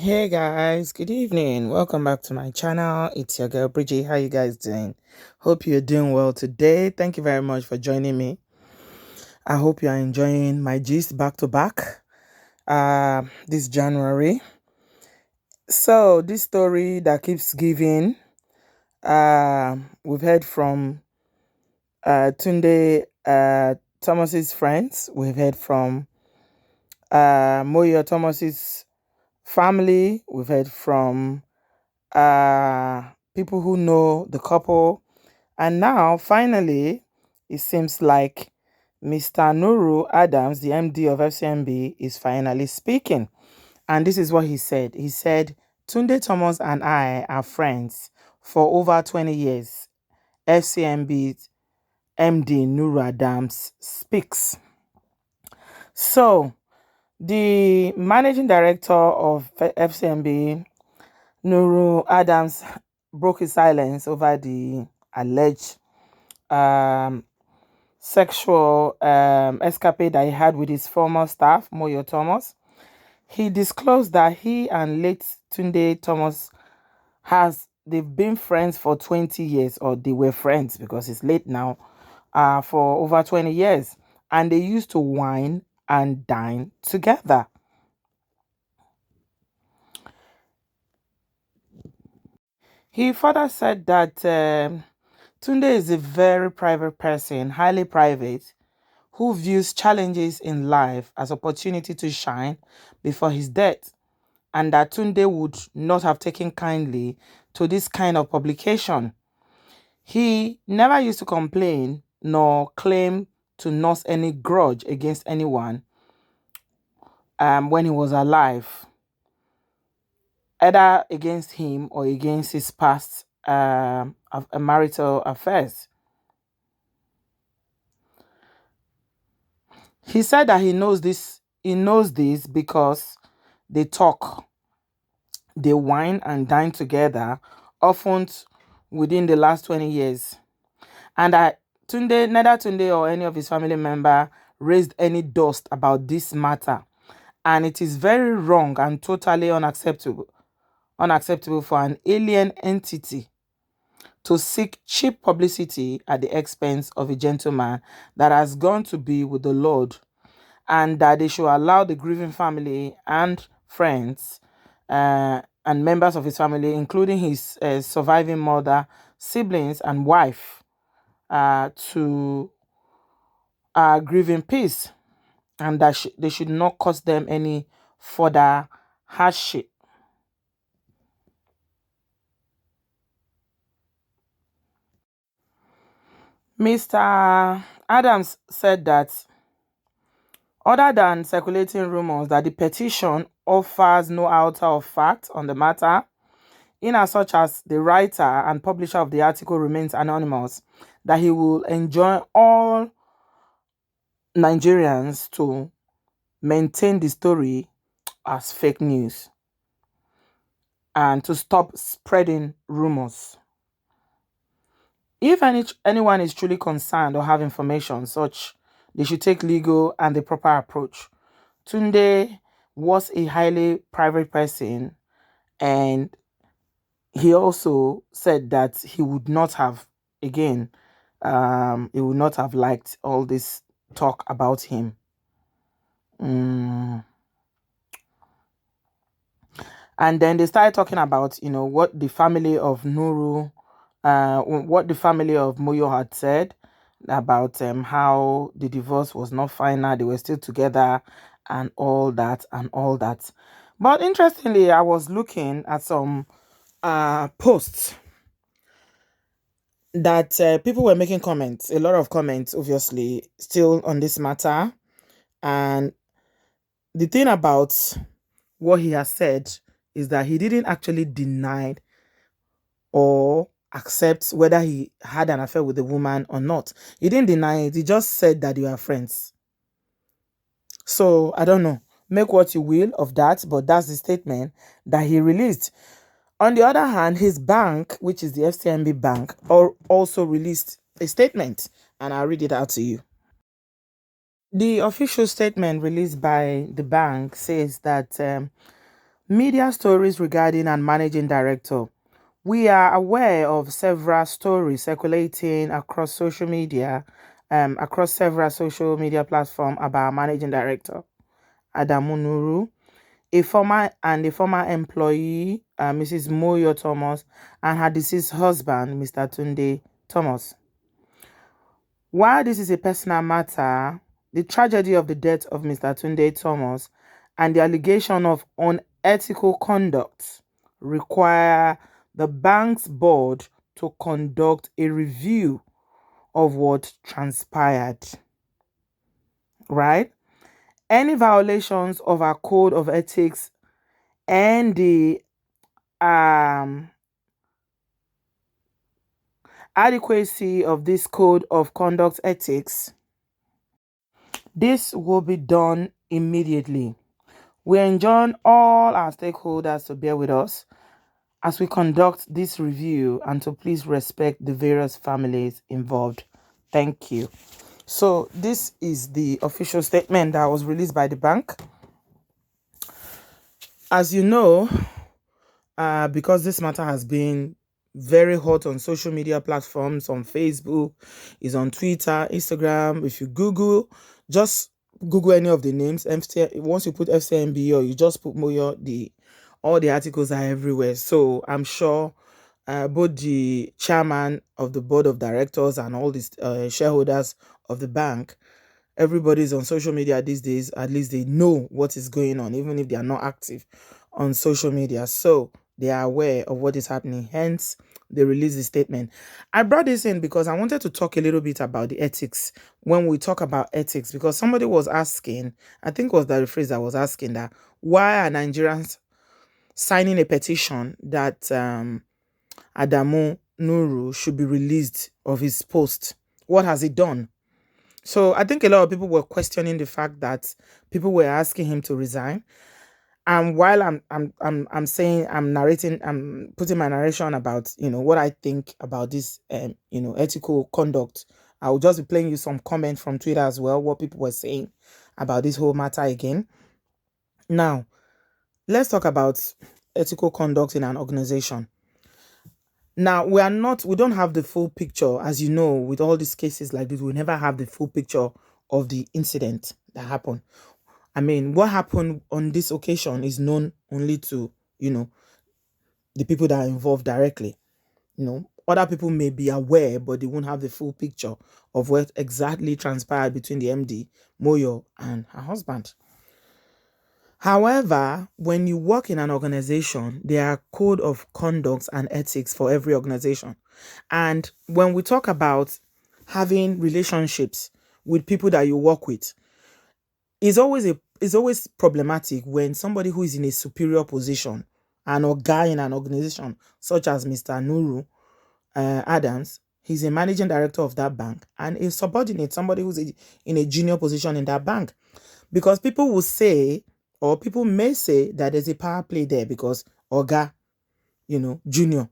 Hey guys, good evening. Welcome back to my channel. It's your girl Bridget. How you guys doing? Hope you're doing well today. Thank you very much for joining me. I hope you are enjoying my gist back to back this January. So this story that keeps giving, we've heard from Tunde Thomas's friends. We've heard from Moyo Thomas's family. We've heard from people who know the couple, and now finally it seems like Mr. Nuru Adams, the MD of FCMB, is finally speaking. And this is what he said. He said, Tunde Thomas and I are friends for over 20 years. FCMB MD Nuru Adams speaks. So the managing director of FCMB, Nuru Adams, broke his silence over the alleged sexual escapade that he had with his former staff, Moyo Thomas. He disclosed that he and late Tunde Thomas they've been friends for 20 years, or they were friends because it's late now, for over 20 years. And they used to wine and dine together. He further said that Tunde is a very private person, highly private, who views challenges in life as opportunity to shine before his death, and that Tunde would not have taken kindly to this kind of publication. He never used to complain nor claim to nurse any grudge against anyone when he was alive, either against him or against his past marital affairs. He said that he knows this because they talk, they wine and dine together, often within the last 20 years. And that neither Tunde or any of his family member raised any dust about this matter. And it is very wrong and totally unacceptable for an alien entity to seek cheap publicity at the expense of a gentleman that has gone to be with the Lord, and that they should allow the grieving family and friends and members of his family, including his surviving mother, siblings, and wife, to grieve in peace, and that they should not cause them any further hardship. Mr. Adams said that, other than circulating rumors that the petition offers no alter of fact on the matter, in as such as the writer and publisher of the article remains anonymous, that he will enjoin all Nigerians to maintain the story as fake news and to stop spreading rumors. If anyone is truly concerned or have information such, they should take legal and the proper approach. Tunde was a highly private person, and he also said that he would not have, again, he would not have liked all this talk about him. And then they started talking about, what the family of Nuru, what the family of Moyo had said about how the divorce was not final, they were still together, and all that. But interestingly, I was looking at some posts that people were making comments, a lot of comments, obviously, still on this matter. And the thing about what he has said is that he didn't actually deny or accept whether he had an affair with the woman or not. He didn't deny it. He just said that you are friends. So I don't know. Make what you will of that, but that's the statement that he released. On the other hand, his bank, which is the FCMB bank, also released a statement, and I'll read it out to you. The official statement released by the bank says that Media stories regarding and managing director. We are aware of several stories circulating across several social media platforms about managing director Adamu Nuru, a former employee, Mrs. Moyo Thomas, and her deceased husband, Mr. Tunde Thomas. While this is a personal matter, the tragedy of the death of Mr. Tunde Thomas and the allegation of unethical conduct require the bank's board to conduct a review of what transpired. Right? Any violations of our code of ethics and the adequacy of this code of conduct ethics, this will be done immediately. We enjoin all our stakeholders to bear with us as we conduct this review and to please respect the various families involved. Thank you. So this is the official statement that was released by the bank. As you know, because this matter has been very hot on social media platforms, on Facebook, is on Twitter, Instagram. If you just Google any of the names. Once you put FCMB or you just put Moyo, all the articles are everywhere. So I'm sure both the chairman of the board of directors and all these shareholders of the bank, everybody's on social media these days. At least they know what is going on, even if they are not active on social media. So they are aware of what is happening. Hence, they released the statement. I brought this in because I wanted to talk a little bit about the ethics when we talk about ethics, because somebody was asking, I think it was the phrase that was asking that, why are Nigerians signing a petition that Adamu Nuru should be released of his post? What has he done? So I think a lot of people were questioning the fact that people were asking him to resign. And while I'm saying, I'm putting my narration about what I think about this ethical conduct, I will just be playing you some comment from Twitter as well, what people were saying about this whole matter again. Now, let's talk about ethical conduct in an organization. Now, we don't have the full picture. As you know, with all these cases like this, we never have the full picture of the incident that happened. I mean, what happened on this occasion is known only to, the people that are involved directly. Other people may be aware, but they won't have the full picture of what exactly transpired between the MD, Moyo, and her husband. However, when you work in an organization, there are code of conduct and ethics for every organization. And when we talk about having relationships with people that you work with, it's always problematic when somebody who is in a superior position, or guy in an organization, such as Mr. Nuru Adams, he's a managing director of that bank, and a subordinate, somebody who's in a junior position in that bank. Because people will say, or people may say, that there's a power play there because Oga, junior.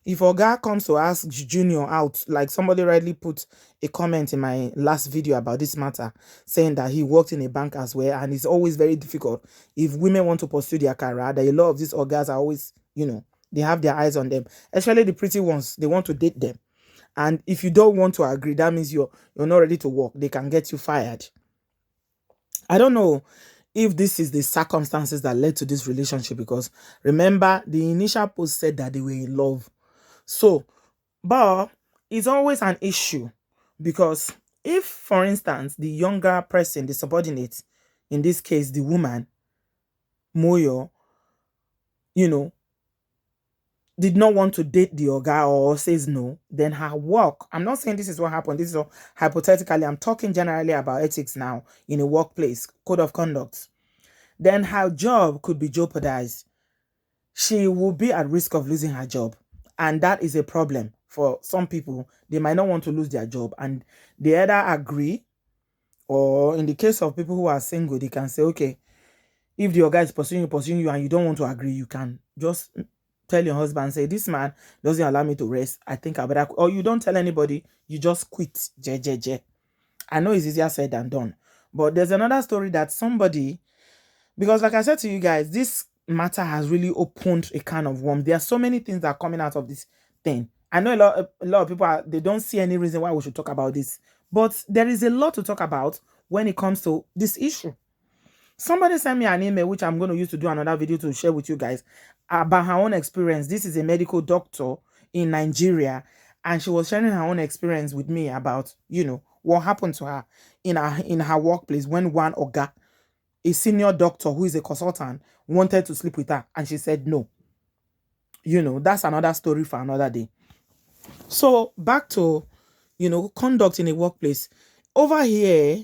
If Oga comes to ask junior out, like somebody rightly put a comment in my last video about this matter, saying that he worked in a bank as well, and it's always very difficult if women want to pursue their career, that a lot of these Ogas are always, they have their eyes on them, especially the pretty ones. They want to date them. And if you don't want to agree, that means you're not ready to work. They can get you fired. I don't know if this is the circumstances that led to this relationship, because remember, the initial post said that they were in love. So, but it's always an issue, because if, for instance, the younger person, the subordinate, in this case, the woman, Moyo, did not want to date the Oga or says no, then her work, I'm not saying this is what happened, this is all hypothetically, I'm talking generally about ethics now in a workplace, code of conduct, then her job could be jeopardized. She will be at risk of losing her job. And that is a problem for some people. They might not want to lose their job, and they either agree, or in the case of people who are single, they can say, okay, if the Oga is pursuing you and you don't want to agree, you can just tell your husband, say, this man doesn't allow me to rest, I think I better, or you don't tell anybody, you just quit. I know it's easier said than done. But there's another story that somebody, because like I said to you guys, this matter has really opened a can of worms. There are so many things that are coming out of this thing. I know a lot of people they don't see any reason why we should talk about this, but there is a lot to talk about when it comes to this issue. Somebody sent me an email, which I'm going to use to do another video to share with you guys about her own experience. This is a medical doctor in Nigeria, and she was sharing her own experience with me about, what happened to her in her workplace when one oga, a senior doctor who is a consultant, wanted to sleep with her, and she said no. That's another story for another day. So back to, conduct in a workplace. Over here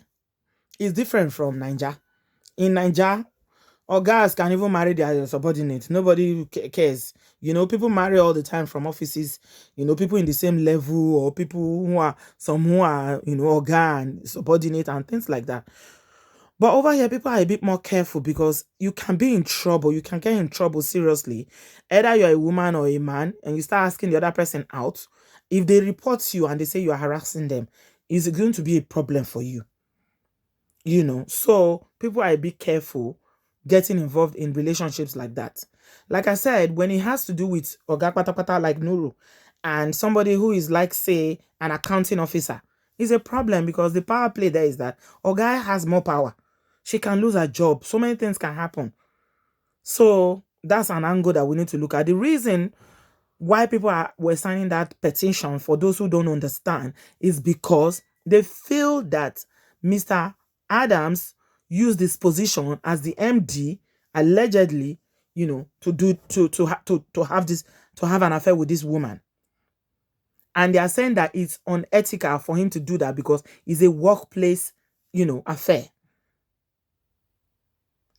is different from Nigeria. In Nigeria, guys can even marry their subordinates. Nobody cares. People marry all the time from offices. People in the same level, or people who are Oga and subordinate and things like that. But over here, people are a bit more careful because you can be in trouble. You can get in trouble seriously. Either you're a woman or a man, and you start asking the other person out. If they report you and they say you are harassing them, it's going to be a problem for you. So people are a bit careful getting involved in relationships like that. Like I said, when it has to do with Oga Patapata like Nuru and somebody who is like, say, an accounting officer, is a problem because the power play there is that Oga has more power. She can lose her job. So many things can happen. So that's an angle that we need to look at. The reason why people were signing that petition, for those who don't understand, is because they feel that Mr. Adams used this position as the MD allegedly, to have an affair with this woman. And they are saying that it's unethical for him to do that because it's a workplace, affair.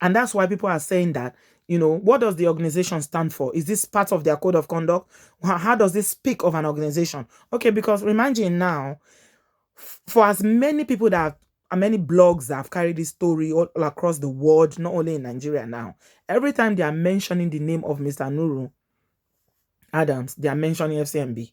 And that's why people are saying that, what does the organization stand for? Is this part of their code of conduct? How does this speak of an organization? Okay, because remind you now, for as many people many blogs that have carried this story all across the world, not only in Nigeria now, every time they are mentioning the name of Mr. Nuru Adams, they are mentioning FCMB.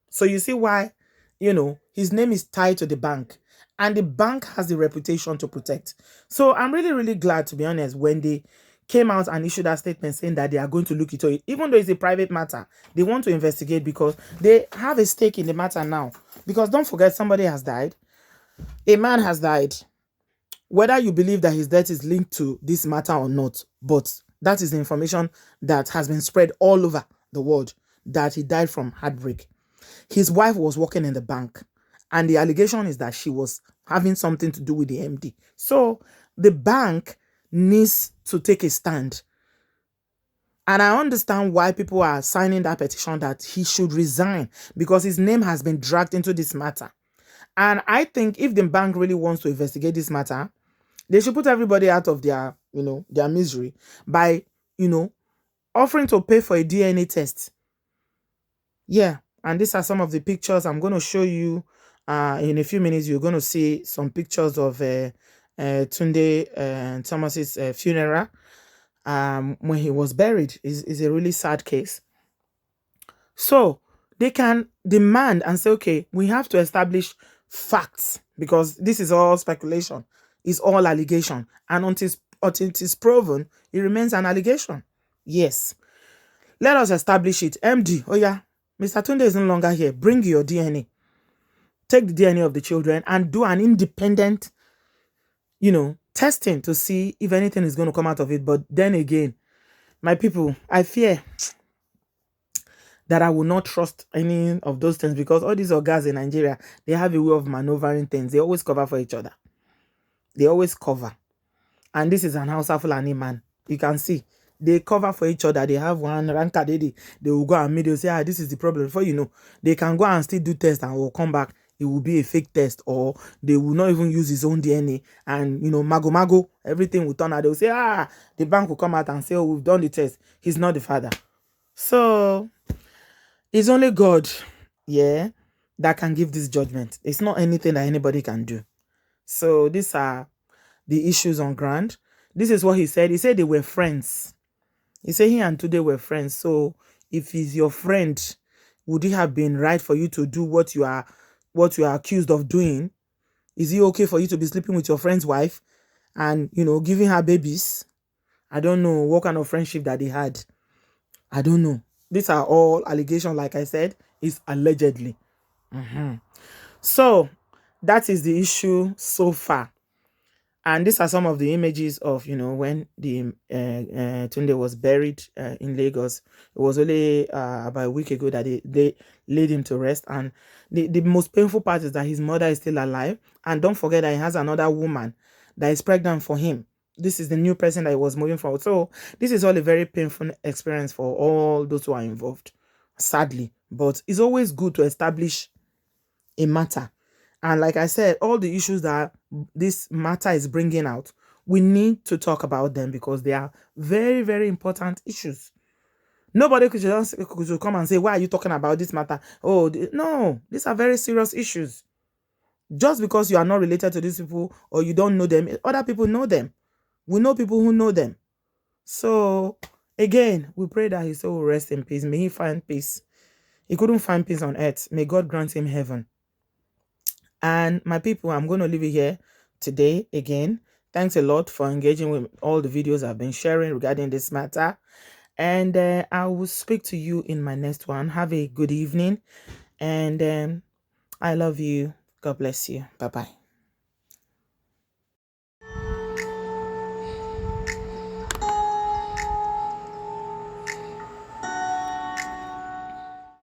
So you see why, his name is tied to the bank, and the bank has the reputation to protect. So I'm really, really glad, to be honest, when they came out and issued that statement saying that they are going to look into it. Even though it's a private matter, they want to investigate because they have a stake in the matter now. Because don't forget, somebody has died. A man has died. Whether you believe that his death is linked to this matter or not, but that is the information that has been spread all over the world, that he died from heartbreak. His wife was working in the bank, and the allegation is that she was having something to do with the MD. So the bank needs to take a stand. And I understand why people are signing that petition that he should resign, because his name has been dragged into this matter. And I think if the bank really wants to investigate this matter, they should put everybody out of their misery by, offering to pay for a DNA test. Yeah. And these are some of the pictures I'm going to show you. In a few minutes, you're going to see some pictures of Tunde Thomas's funeral when he was buried. Is a really sad case. So they can demand and say, okay, we have to establish facts, because this is all speculation. It's all allegation. And until it is proven, it remains an allegation. Yes. Let us establish it. MD, oh yeah, Mr. Tunde is no longer here. Bring your DNA. Take the DNA of the children and do an independent, testing to see if anything is going to come out of it. But then again, my people, I fear that I will not trust any of those things, because all these organs in Nigeria, they have a way of maneuvering things. They always cover for each other. They always cover. And this is an Hausa Fulani man. You can see. They cover for each other. They have one ranka they will go and meet. They'll say, this is the problem. Before you know, they can go and still do tests and will come back. It will be a fake test, or they will not even use his own DNA. And, mago, everything will turn out. They will say, the bank will come out and say, oh, we've done the test. He's not the father. So it's only God, that can give this judgment. It's not anything that anybody can do. So these are the issues on ground. This is what he said. He said they were friends. He said he and Tunde were friends. So if he's your friend, would it have been right for you to do what you are accused of doing? Is it okay for you to be sleeping with your friend's wife and, giving her babies? I don't know what kind of friendship that they had. I don't know. These are all allegations, like I said, is allegedly. So that is the issue so far. And these are some of the images of, when the Tunde was buried in Lagos. It was only about a week ago that they laid him to rest. And the most painful part is that his mother is still alive. And don't forget that he has another woman that is pregnant for him. This is the new person that he was moving forward. So this is all a very painful experience for all those who are involved, sadly. But it's always good to establish a matter. And like I said, all the issues that this matter is bringing out, we need to talk about them because they are very, very important issues. Nobody could come and say, why are you talking about this matter? Oh, no, these are very serious issues. Just because you are not related to these people or you don't know them, other people know them. We know people who know them. So, again, we pray that his soul will rest in peace. May he find peace. He couldn't find peace on earth. May God grant him heaven. And my people, I'm going to leave it here today again. Thanks a lot for engaging with all the videos I've been sharing regarding this matter. And I will speak to you in my next one. Have a good evening. And I love you. God bless you. Bye-bye.